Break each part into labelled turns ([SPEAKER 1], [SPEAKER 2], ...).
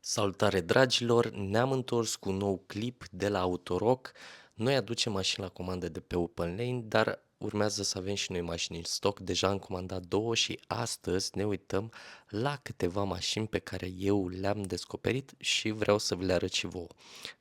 [SPEAKER 1] Salutare dragilor, ne-am întors cu un nou clip de la Autoroc. Noi aducem mașini la comandă de pe OpenLane, dar urmează să avem și noi mașini în stoc. Deja am comandat două și astăzi ne uităm la câteva mașini pe care eu le-am descoperit și vreau să vi le arăt și vouă.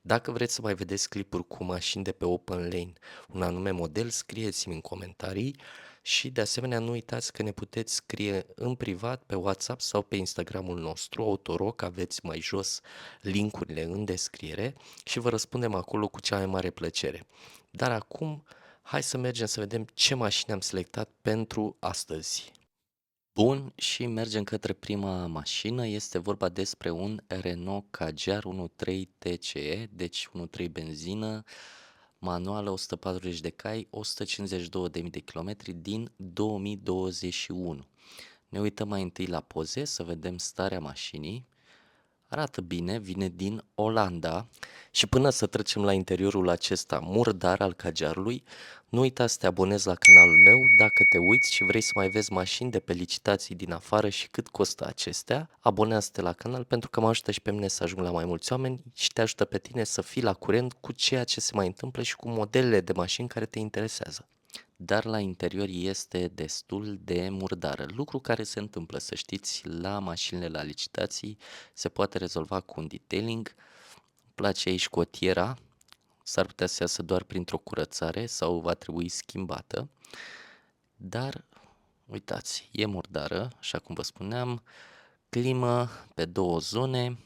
[SPEAKER 1] Dacă vreți să mai vedeți clipuri cu mașini de pe OpenLane, un anume model, scrieți-mi în comentarii. Și de asemenea nu uitați că ne puteți scrie în privat pe WhatsApp sau pe Instagramul nostru, Autoroc, aveți mai jos linkurile în descriere și vă răspundem acolo cu cea mai mare plăcere. Dar acum, hai să mergem să vedem ce mașini am selectat pentru astăzi. Bun, și mergem către prima mașină. Este vorba despre un Renault Kadjar 1.3 TCE, deci 1.3 benzină, manuală, 140 de cai, 152.000 de kilometri din 2021. Ne uităm mai întâi la poze să vedem starea mașinii. Arată bine, vine din Olanda și până să trecem la interiorul acesta murdar al Kadjarului, nu uita să te abonezi la canalul meu dacă te uiți și vrei să mai vezi mașini de pe licitații din afară și cât costă acestea. Abonează-te la canal pentru că mă ajută și pe mine să ajung la mai mulți oameni și te ajută pe tine să fii la curent cu ceea ce se mai întâmplă și cu modelele de mașini care te interesează. Dar la interior este destul de murdară, lucru care se întâmplă, să știți, la mașinile la licitații se poate rezolva cu un detailing. Îmi place aici cotiera, s-ar putea să iasă doar printr-o curățare sau va trebui schimbată, dar uitați, e murdară, așa cum vă spuneam, climă pe două zone,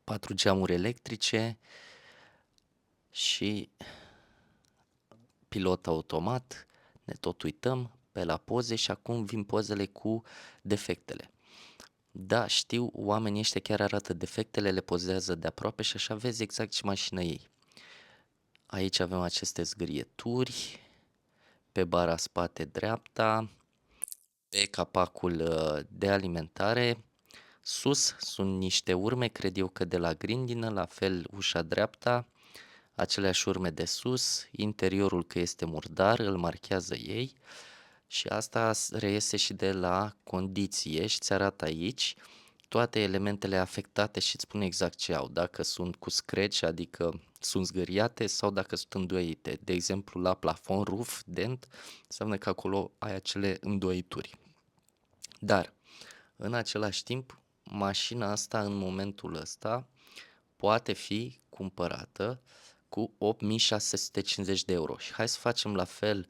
[SPEAKER 1] 4 geamuri electrice și pilot automat. Ne tot uităm pe la poze și acum vin pozele cu defectele. Da, știu, oamenii ăștia chiar arată defectele, le pozează de aproape și așa vezi exact ce mașină ei. Aici avem aceste zgârieturi, pe bara spate dreapta, pe capacul de alimentare. Sus sunt niște urme, cred eu că de la grindină, la fel ușa dreapta, aceleași urme de sus, interiorul că este murdar, îl marchează ei și asta reiese și de la condiție și ți arată aici toate elementele afectate și îți spune exact ce au, dacă sunt cu scratch, adică sunt zgâriate sau dacă sunt îndoite. De exemplu, la plafon, roof, dent, înseamnă că acolo ai acele îndoituri. Dar, în același timp, mașina asta în momentul ăsta poate fi cumpărată cu 8650 de euro. Și hai să facem la fel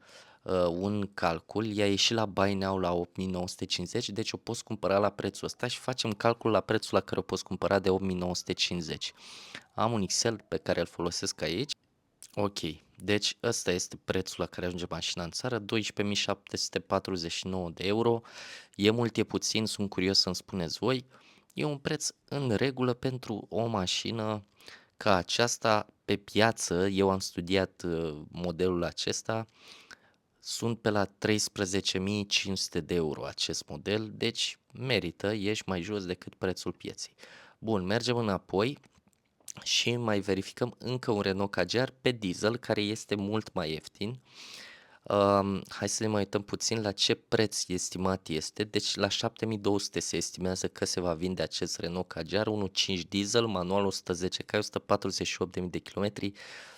[SPEAKER 1] un calcul. I-a ieșit la Buy Now la 8950, deci o poți cumpăra la prețul ăsta și facem calcul la prețul la care o poți cumpăra de 8950. Am un Excel pe care îl folosesc aici. Ok, deci ăsta este prețul la care ajunge mașina în țară, 12.749 de euro. E mult, e puțin, sunt curios să-mi spuneți voi. E un preț în regulă pentru o mașină ca aceasta pe piață. Eu am studiat modelul acesta, sunt pe la 13.500 de euro acest model, deci merită, ești mai jos decât prețul pieței. Bun, mergem înapoi și mai verificăm încă un Renault Kadjar pe diesel care este mult mai ieftin. Hai să ne mai uităm puțin la ce preț estimat este. Deci la 7200 se estimează că se va vinde acest Renault Kadjar 1.5 diesel, manual 110 cai, 148.000 de kilometri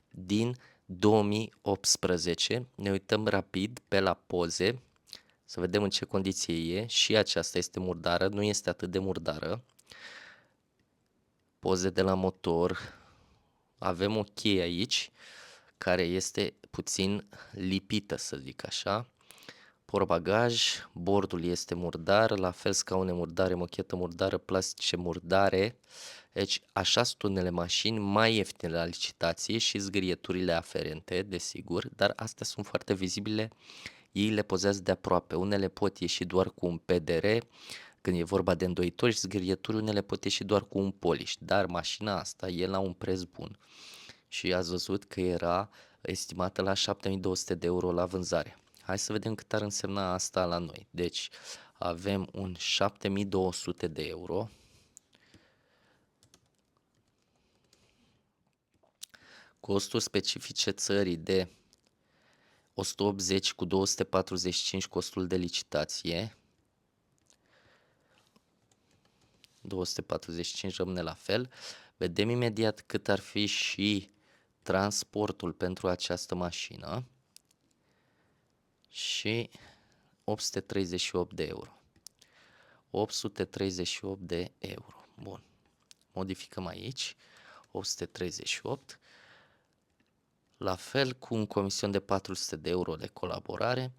[SPEAKER 1] din 2018. Ne uităm rapid pe la poze să vedem în ce condiție e. Și aceasta este murdară, nu este atât de murdară. Poze de la motor. Avem o cheie aici care este puțin lipită, să zic așa. Portbagaj, bordul este murdar, la fel scaune murdare, mochetă murdară, plastice murdare. Deci așa sunt unele mașini mai ieftine la licitație și zgârieturile aferente, desigur, dar astea sunt foarte vizibile, ei le pozează de aproape. Unele pot ieși doar cu un PDR, când e vorba de îndoitori și zgârieturi, unele pot ieși doar cu un polish, dar mașina asta e la un preț bun. Și ați văzut că era estimată la 7200 de euro la vânzare. Hai să vedem cât ar însemna asta la noi. Deci avem un 7200 de euro. Costuri specifice țării de 180 cu 245 costul de licitație. 245 rămâne la fel. Vedem imediat cât ar fi și transportul pentru această mașină și 838 de euro. 838 de euro. Bun. Modificăm aici. 838. La fel cu un comision de 400 de euro de colaborare.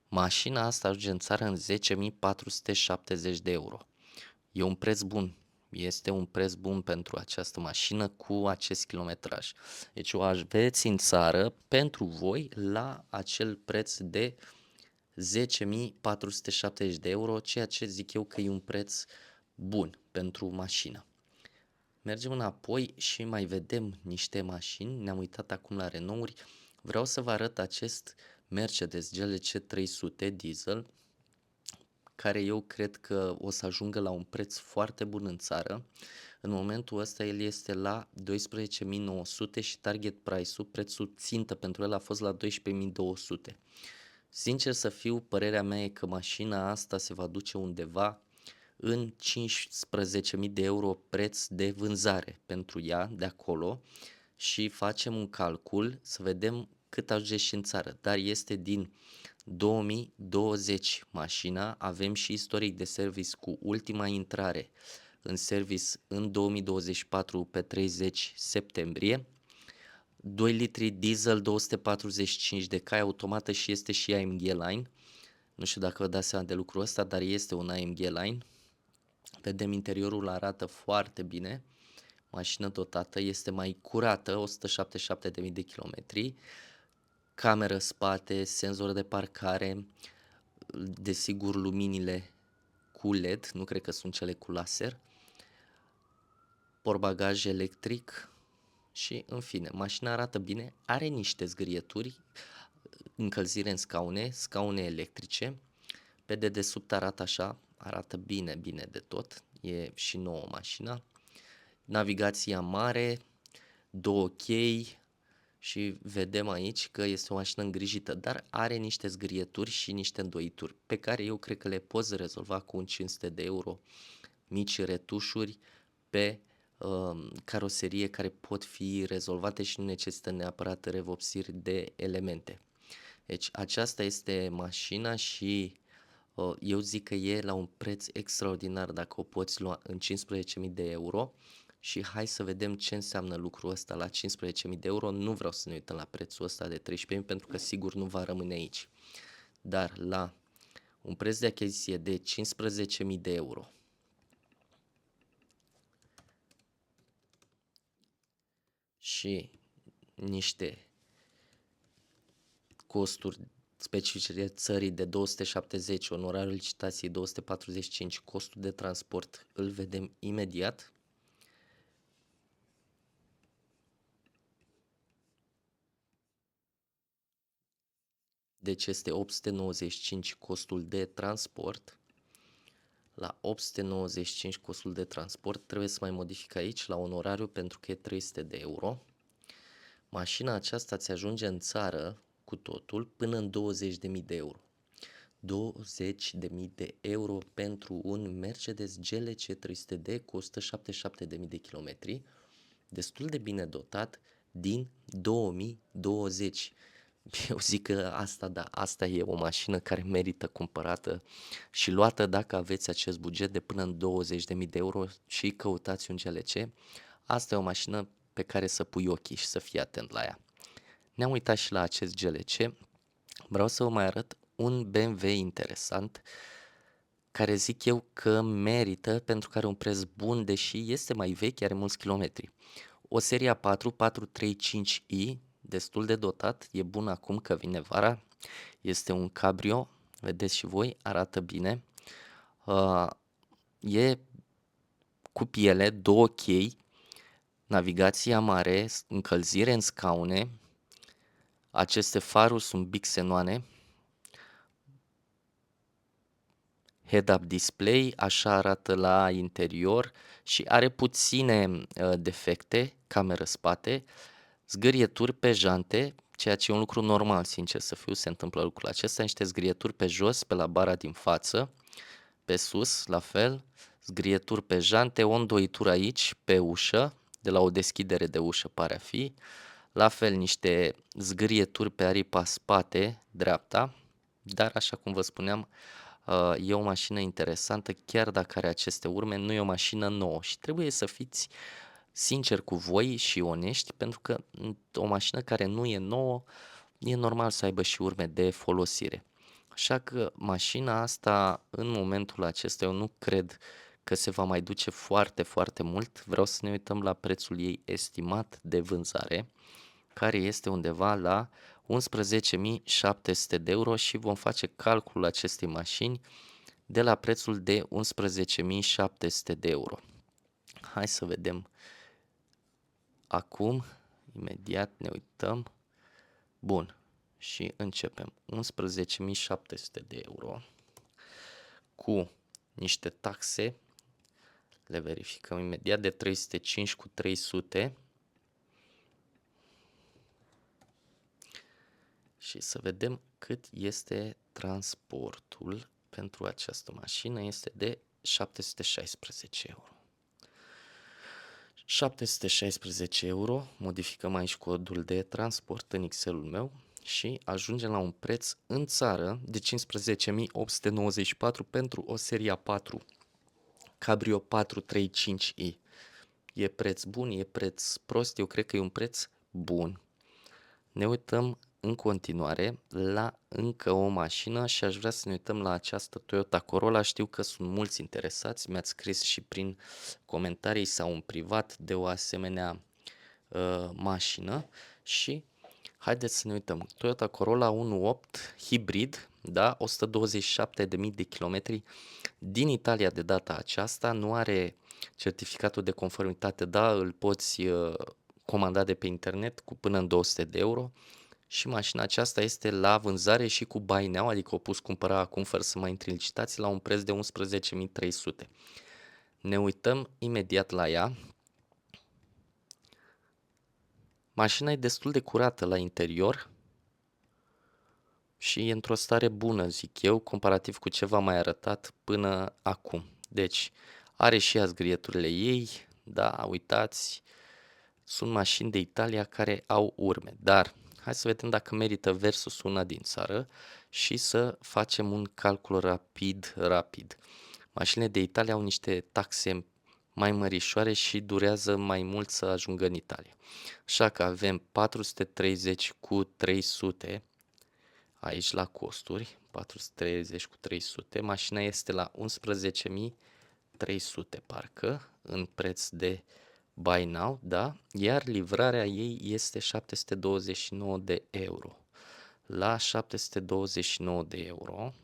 [SPEAKER 1] Mașina asta ajunge în țară în 10.470 de euro. E un preț bun. Este un preț bun pentru această mașină cu acest kilometraj. Deci o aveți în țară pentru voi la acel preț de 10.470 de euro, ceea ce zic eu că e un preț bun pentru mașină. Mergem înapoi și mai vedem niște mașini. Ne-am uitat acum la Renault-uri. Vreau să vă arăt acest Mercedes GLC 300 diesel, care eu cred că o să ajungă la un preț foarte bun în țară. În momentul ăsta el este la 12.900 și target price-ul, prețul țintă pentru el a fost la 12.200. Sincer să fiu, părerea mea e că mașina asta se va duce undeva în 15.000 de euro preț de vânzare pentru ea de acolo și facem un calcul să vedem cât ajunge și în țară, dar este din 2020 mașina, avem și istoric de service cu ultima intrare în service în 2024 pe 30 septembrie, 2 litri diesel, 245 de cai automată și este și AMG Line. Nu știu dacă vă dați seama de lucrul ăsta, dar este un AMG Line. Vedem interiorul arată foarte bine. Mașină dotată, este mai curată, 177.000 de kilometri. Cameră spate, senzor de parcare, desigur luminile cu LED, nu cred că sunt cele cu laser. Portbagaj electric și în fine, mașina arată bine, are niște zgârieturi, încălzire în scaune, scaune electrice. Pe dedesubt arată așa, arată bine, bine de tot, e și nouă mașina. Navigația mare, 2 chei și vedem aici că este o mașină îngrijită, dar are niște zgârieturi și niște îndoituri pe care eu cred că le poți rezolva cu un 500 de euro, mici retușuri pe caroserie care pot fi rezolvate și nu necesită neapărat revopsiri de elemente. Deci aceasta este mașina și eu zic că e la un preț extraordinar dacă o poți lua în 15.000 de euro și hai să vedem ce înseamnă lucrul ăsta la 15.000 de euro. Nu vreau să ne uităm la prețul ăsta de 13.000 pentru că sigur nu va rămâne aici. Dar la un preț de achiziție de 15.000 de euro și niște costuri specifice de țării de 270, onorarul licitației 245, costul de transport îl vedem imediat. Deci este 895 costul de transport. La 895 costul de transport trebuie să mai modific aici la onorariu pentru că e 300 de euro. Mașina aceasta ți ajunge în țară cu totul până în 20.000 de euro. 20.000 de euro pentru un Mercedes GLC 300D cu 177.000 de kilometri, destul de bine dotat din 2020. Eu zic că asta, da, asta e o mașină care merită cumpărată și luată dacă aveți acest buget de până în 20.000 de euro și căutați un GLC. Asta e o mașină pe care să pui ochii și să fii atent la ea. Ne-am uitat și la acest GLC. Vreau să vă mai arăt un BMW interesant care zic eu că merită pentru că are un preț bun, deși este mai vechi, are mulți kilometri. O seria 4, 435i, destul de dotat, e bun acum că vine vara, este un cabrio, vedeți și voi, arată bine, e cu piele, 2 chei, navigația mare, încălzire în scaune, aceste faruri sunt bixenoane, head-up display, așa arată la interior și are puține defecte, cameră spate, zgârieturi pe jante, ceea ce e un lucru normal, sincer să fiu, se întâmplă lucrul acesta, niște zgârieturi pe jos, pe la bara din față, pe sus, la fel, zgrieturi pe jante, o îndoitură aici, pe ușă, de la o deschidere de ușă pare a fi. La fel niște zgrieturi pe aripa spate, dreapta, dar așa cum vă spuneam, e o mașină interesantă, chiar dacă are aceste urme, nu e o mașină nouă și trebuie să fiți sincer cu voi și onești, pentru că o mașină care nu e nouă, e normal să aibă și urme de folosire. Așa că mașina asta, în momentul acesta, eu nu cred că se va mai duce foarte, foarte mult. Vreau să ne uităm la prețul ei estimat de vânzare, care este undeva la 11.700 de euro și vom face calculul acestei mașini de la prețul de 11.700 de euro. Hai să vedem acum, imediat ne uităm. Bun, și începem. 11.700 de euro cu niște taxe, le verificăm imediat, de 305 cu 300 și să vedem cât este transportul pentru această mașină, este de 716 euro. 716 euro, modificăm aici codul de transport în Excel-ul meu și ajungem la un preț în țară de 15.894 pentru o seria 4 Cabrio 435i. E preț bun, e preț prost, eu cred că e un preț bun. Ne uităm în continuare la încă o mașină și aș vrea să ne uităm la această Toyota Corolla. Știu că sunt mulți interesați, mi-ați scris și prin comentarii sau în privat de o asemenea mașină și haideți să ne uităm. Toyota Corolla 1.8 hibrid, da, 127.000 de kilometri din Italia de data aceasta, nu are certificatul de conformitate, da, îl poți comanda de pe internet cu până în 200 de euro și mașina aceasta este la vânzare și cu buy now, adică o pus cumpăra acum fără să mai intri în licitații la un preț de 11.300. Ne uităm imediat la ea. Mașina e destul de curată la interior și e într-o stare bună, zic eu, comparativ cu ce v-am mai arătat până acum. Deci, are și ea zgrieturile ei, da, uitați, sunt mașini de Italia care au urme, dar hai să vedem dacă merită versus una din țară și să facem un calcul rapid. Mașinile de Italia au niște taxe mai mărișoare și durează mai mult să ajungă în Italia. Așa că avem 430 cu 300 aici la costuri, 430 cu 300, mașina este la 11.300 parcă, în preț de buy now, da? Iar livrarea ei este 729 de euro. La 729 de euro,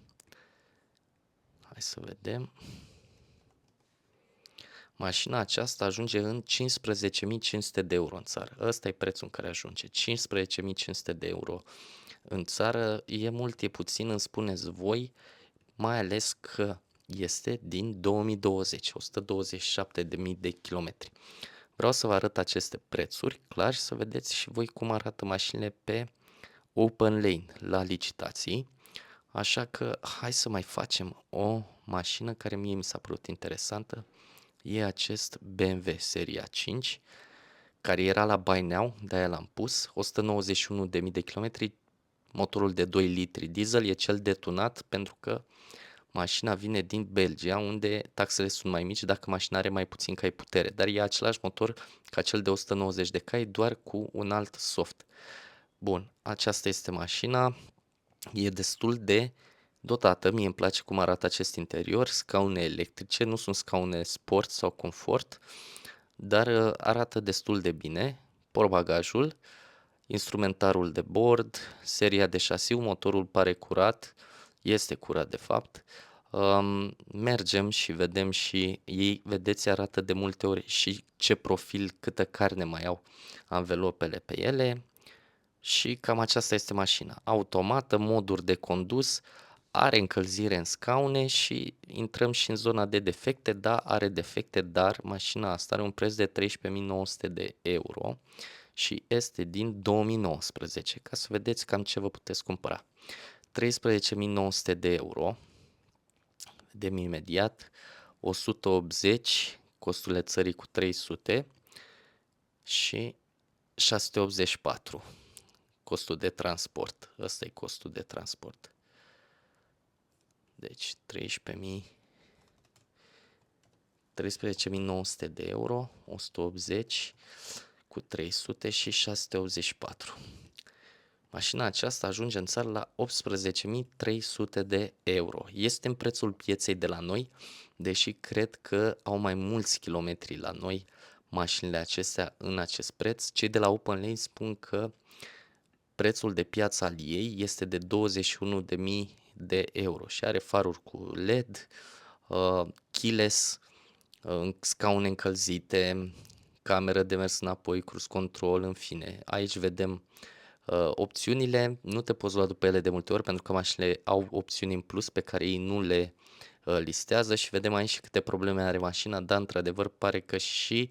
[SPEAKER 1] hai să vedem, mașina aceasta ajunge în 15.500 de euro în țară. Ăsta e prețul în care ajunge, 15.500 de euro în țară. E mult, e puțin, îmi spuneți voi, mai ales că este din 2020, 127.000 de kilometri. Vreau să vă arăt aceste prețuri, clar, și să vedeți și voi cum arată mașinile pe Open Lane la licitații. Așa că hai să mai facem o mașină care mie mi s-a părut interesantă. E acest BMW seria 5, care era la buy now, de-aia l-am pus, 191.000 de kilometri, motorul de 2 litri diesel, e cel detunat pentru că mașina vine din Belgia, unde taxele sunt mai mici dacă mașina are mai puțin cai putere, dar e același motor ca cel de 190 de cai, doar cu un alt soft. Bun, aceasta este mașina, e destul de dotată, mie îmi place cum arată acest interior, scaune electrice, nu sunt scaune sport sau confort, dar arată destul de bine, portbagajul, instrumentarul de bord, seria de șasiu, motorul pare curat, este curat de fapt. Mergem și vedem și ei, vedeți, arată de multe ori și ce profil, câtă carne mai au anvelopele pe ele și cam aceasta este mașina. Automată, moduri de condus, are încălzire în scaune și intrăm și în zona de defecte. Da, are defecte, dar mașina asta are un preț de 13.900 de euro și este din 2019, ca să vedeți cam ce vă puteți cumpăra. 13.900 de euro, vedem imediat, 180, costurile țării cu 300 și 684, costul de transport. Ăsta e costul de transport. Deci 13.900 de euro, 180 cu 300 și 684. Mașina aceasta ajunge în țară la 18.300 de euro. Este în prețul pieței de la noi, deși cred că au mai mulți kilometri la noi mașinile acestea în acest preț. Cei de la OpenLane spun că prețul de piață al ei este de 21.000 de euro și are faruri cu LED, keyless, scaune încălzite, cameră de mers înapoi, cruise control, în fine. Aici vedem opțiunile, nu te poți lua după ele de multe ori pentru că mașinile au opțiuni în plus pe care ei nu le listează și vedem aici și câte probleme are mașina, dar într-adevăr pare că și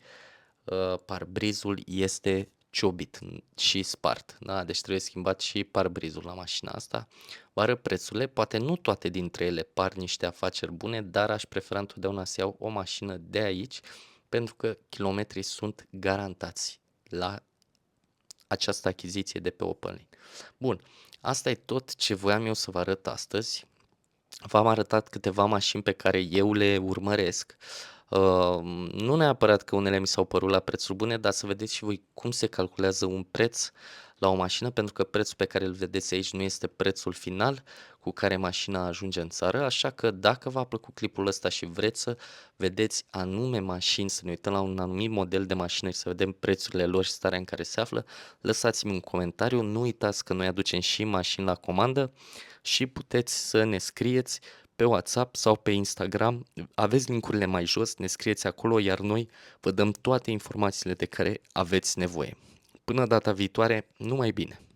[SPEAKER 1] parbrizul este ciobit și spart, da? Deci trebuie schimbat și parbrizul la mașina asta. Vă arăt prețurile, poate nu toate dintre ele par niște afaceri bune, dar aș prefera întotdeauna să iau o mașină de aici pentru că kilometrii sunt garantați la această achiziție de pe OpenLane. Bun, asta e tot ce voiam eu să vă arăt astăzi. V-am arătat câteva mașini pe care eu le urmăresc. Nu neapărat că unele mi s-au părut la prețuri bune, dar să vedeți și voi cum se calculează un preț la o mașină, pentru că prețul pe care îl vedeți aici nu este prețul final cu care mașina ajunge în țară, așa că dacă v-a plăcut clipul ăsta și vreți să vedeți anume mașini, să ne uităm la un anumit model de mașină și să vedem prețurile lor și starea în care se află, lăsați-mi un comentariu, nu uitați că noi aducem și mașini la comandă și puteți să ne scrieți pe WhatsApp sau pe Instagram, aveți linkurile mai jos, ne scrieți acolo, iar noi vă dăm toate informațiile de care aveți nevoie. Până data viitoare, numai bine!